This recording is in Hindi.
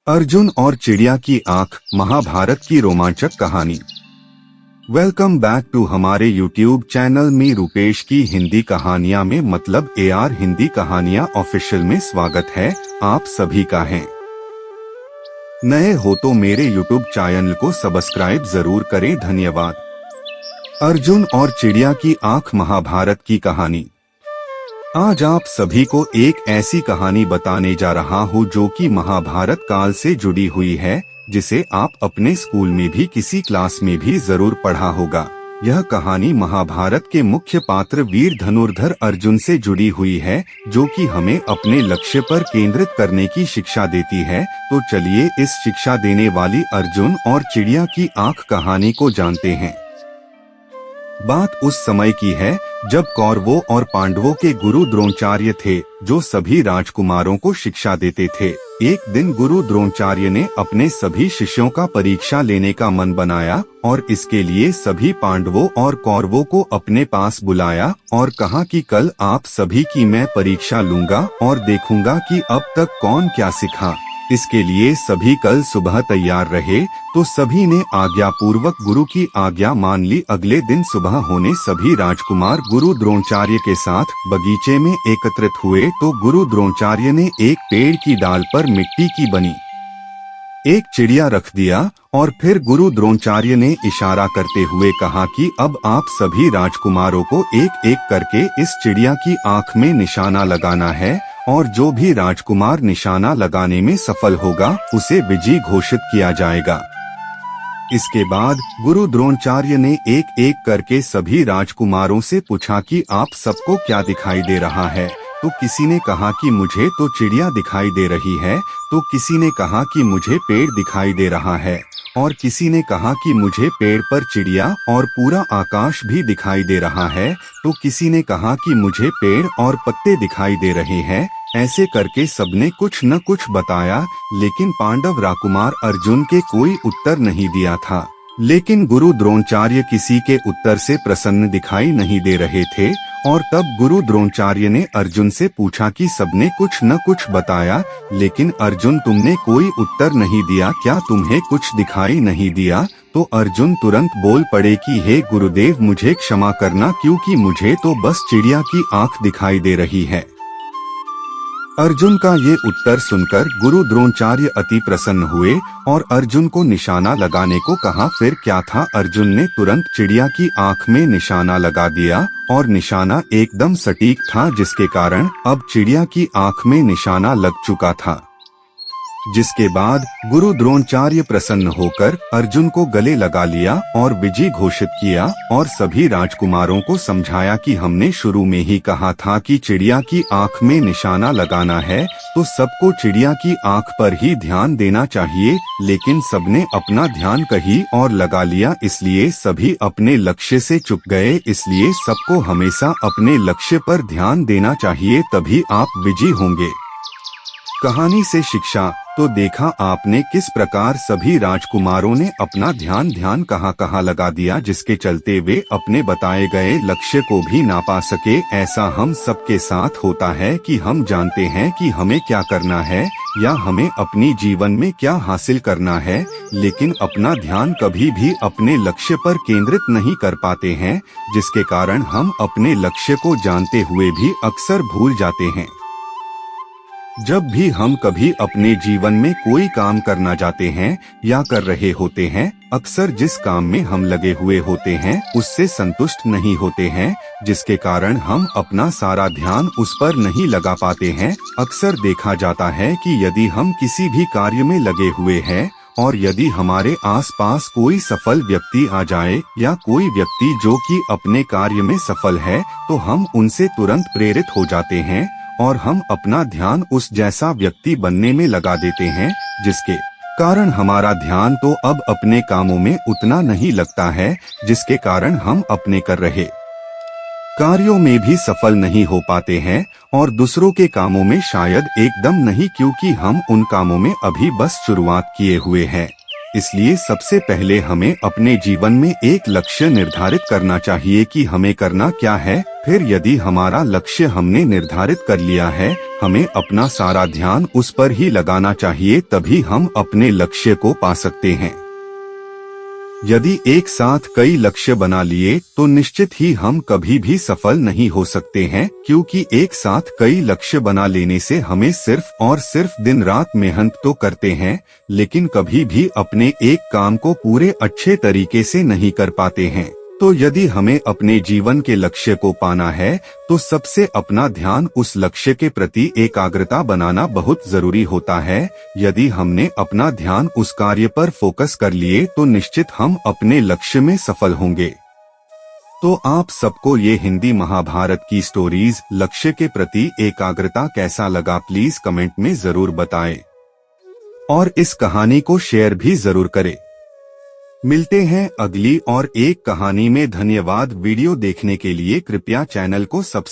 अर्जुन और चिड़िया की आंख, महाभारत की रोमांचक कहानी। वेलकम बैक टू हमारे यूट्यूब चैनल में रूपेश की हिंदी कहानियां में मतलब AR हिंदी कहानियां ऑफिशियल में स्वागत है आप सभी का है। नए हो तो मेरे यूट्यूब चैनल को सब्सक्राइब जरूर करें, धन्यवाद। अर्जुन और चिड़िया की आंख, महाभारत की कहानी। आज आप सभी को एक ऐसी कहानी बताने जा रहा हूँ जो कि महाभारत काल से जुड़ी हुई है, जिसे आप अपने स्कूल में भी किसी क्लास में भी जरूर पढ़ा होगा। यह कहानी महाभारत के मुख्य पात्र वीर धनुर्धर अर्जुन से जुड़ी हुई है, जो कि हमें अपने लक्ष्य पर केंद्रित करने की शिक्षा देती है। तो चलिए इस शिक्षा देने वाली अर्जुन और चिड़िया की आंख कहानी को जानते हैं। बात उस समय की है जब कौरवों और पांडवों के गुरु द्रोणाचार्य थे, जो सभी राजकुमारों को शिक्षा देते थे। एक दिन गुरु द्रोणाचार्य ने अपने सभी शिष्यों का परीक्षा लेने का मन बनाया और इसके लिए सभी पांडवों और कौरवों को अपने पास बुलाया और कहा कि कल आप सभी की मैं परीक्षा लूंगा और देखूंगा कि अब तक कौन क्या सीखा। इसके लिए सभी कल सुबह तैयार रहे। तो सभी ने आज्ञा पूर्वक गुरु की आज्ञा मान ली। अगले दिन सुबह होने सभी राजकुमार गुरु द्रोणाचार्य के साथ बगीचे में एकत्रित हुए। तो गुरु द्रोणाचार्य ने एक पेड़ की डाल पर मिट्टी की बनी एक चिड़िया रख दिया और फिर गुरु द्रोणाचार्य ने इशारा करते हुए कहा कि अब आप सभी राजकुमारों को एक एक करके इस चिड़िया की आंख में निशाना लगाना है और जो भी राजकुमार निशाना लगाने में सफल होगा उसे विजयी घोषित किया जाएगा। इसके बाद गुरु द्रोणाचार्य ने एक एक करके सभी राजकुमारों से पूछा कि आप सबको क्या दिखाई दे रहा है। तो किसी ने कहा कि मुझे तो चिड़िया दिखाई दे रही है, तो किसी ने कहा कि मुझे पेड़ दिखाई दे रहा है और किसी ने कहा कि मुझे पेड़ पर चिड़िया और पूरा आकाश भी दिखाई दे रहा है। तो किसी ने कहा कि मुझे पेड़ और पत्ते दिखाई दे रहे हैं। ऐसे करके सबने कुछ न कुछ बताया, लेकिन पांडव राजकुमार अर्जुन के कोई उत्तर नहीं दिया था। लेकिन गुरु द्रोणाचार्य किसी के उत्तर से प्रसन्न दिखाई नहीं दे रहे थे और तब गुरु द्रोणाचार्य ने अर्जुन से पूछा कि सबने कुछ न कुछ बताया, लेकिन अर्जुन तुमने कोई उत्तर नहीं दिया, क्या तुम्हें कुछ दिखाई नहीं दिया? तो अर्जुन तुरंत बोल पड़े कि हे गुरुदेव, मुझे क्षमा करना, क्योंकि मुझे तो बस चिड़िया की आंख दिखाई दे रही है। अर्जुन का ये उत्तर सुनकर गुरु द्रोणाचार्य अति प्रसन्न हुए और अर्जुन को निशाना लगाने को कहा। फिर क्या था, अर्जुन ने तुरंत चिड़िया की आंख में निशाना लगा दिया और निशाना एकदम सटीक था, जिसके कारण अब चिड़िया की आंख में निशाना लग चुका था। जिसके बाद गुरु द्रोणाचार्य प्रसन्न होकर अर्जुन को गले लगा लिया और विजयी घोषित किया और सभी राजकुमारों को समझाया कि हमने शुरू में ही कहा था कि चिड़िया की आंख में निशाना लगाना है, तो सबको चिड़िया की आंख पर ही ध्यान देना चाहिए। लेकिन सबने अपना ध्यान कहीं और लगा लिया, इसलिए सभी अपने लक्ष्य से चूक गए। इसलिए सबको हमेशा अपने लक्ष्य पर ध्यान देना चाहिए, तभी आप विजयी होंगे। कहानी से शिक्षा तो देखा आपने किस प्रकार सभी राजकुमारों ने अपना ध्यान कहाँ लगा दिया, जिसके चलते वे अपने बताए गए लक्ष्य को भी ना पा सके। ऐसा हम सबके साथ होता है कि हम जानते हैं कि हमें क्या करना है या हमें अपनी जीवन में क्या हासिल करना है, लेकिन अपना ध्यान कभी भी अपने लक्ष्य पर केंद्रित नहीं कर पाते हैं, जिसके कारण हम अपने लक्ष्य को जानते हुए भी अक्सर भूल जाते हैं। जब भी हम कभी अपने जीवन में कोई काम करना चाहते हैं या कर रहे होते हैं, अक्सर जिस काम में हम लगे हुए होते हैं उससे संतुष्ट नहीं होते हैं, जिसके कारण हम अपना सारा ध्यान उस पर नहीं लगा पाते हैं। अक्सर देखा जाता है कि यदि हम किसी भी कार्य में लगे हुए हैं और यदि हमारे आसपास कोई सफल व्यक्ति आ जाए या कोई व्यक्ति जो कि अपने कार्य में सफल है, तो हम उनसे तुरंत प्रेरित हो जाते हैं और हम अपना ध्यान उस जैसा व्यक्ति बनने में लगा देते हैं, जिसके कारण हमारा ध्यान तो अब अपने कामों में उतना नहीं लगता है, जिसके कारण हम अपने कर रहे कार्यों में भी सफल नहीं हो पाते हैं और दूसरों के कामों में शायद एकदम नहीं, क्योंकि हम उन कामों में अभी बस शुरुआत किए हुए हैं। इसलिए सबसे पहले हमें अपने जीवन में एक लक्ष्य निर्धारित करना चाहिए कि हमें करना क्या है। फिर यदि हमारा लक्ष्य हमने निर्धारित कर लिया है, हमें अपना सारा ध्यान उस पर ही लगाना चाहिए, तभी हम अपने लक्ष्य को पा सकते हैं। यदि एक साथ कई लक्ष्य बना लिए तो निश्चित ही हम कभी भी सफल नहीं हो सकते हैं, क्योंकि एक साथ कई लक्ष्य बना लेने से हमें सिर्फ और सिर्फ दिन रात मेहनत तो करते हैं, लेकिन कभी भी अपने एक काम को पूरे अच्छे तरीके से नहीं कर पाते हैं। तो यदि हमें अपने जीवन के लक्ष्य को पाना है तो सबसे अपना ध्यान उस लक्ष्य के प्रति एकाग्रता बनाना बहुत जरूरी होता है। यदि हमने अपना ध्यान उस कार्य पर फोकस कर लिए तो निश्चित हम अपने लक्ष्य में सफल होंगे। तो आप सबको ये हिंदी महाभारत की स्टोरीज लक्ष्य के प्रति एकाग्रता कैसा लगा, प्लीज कमेंट में जरूर बताएं और इस कहानी को शेयर भी जरूर करें। मिलते हैं अगली और एक कहानी में। धन्यवाद वीडियो देखने के लिए। कृपया चैनल को सब्सक्राइब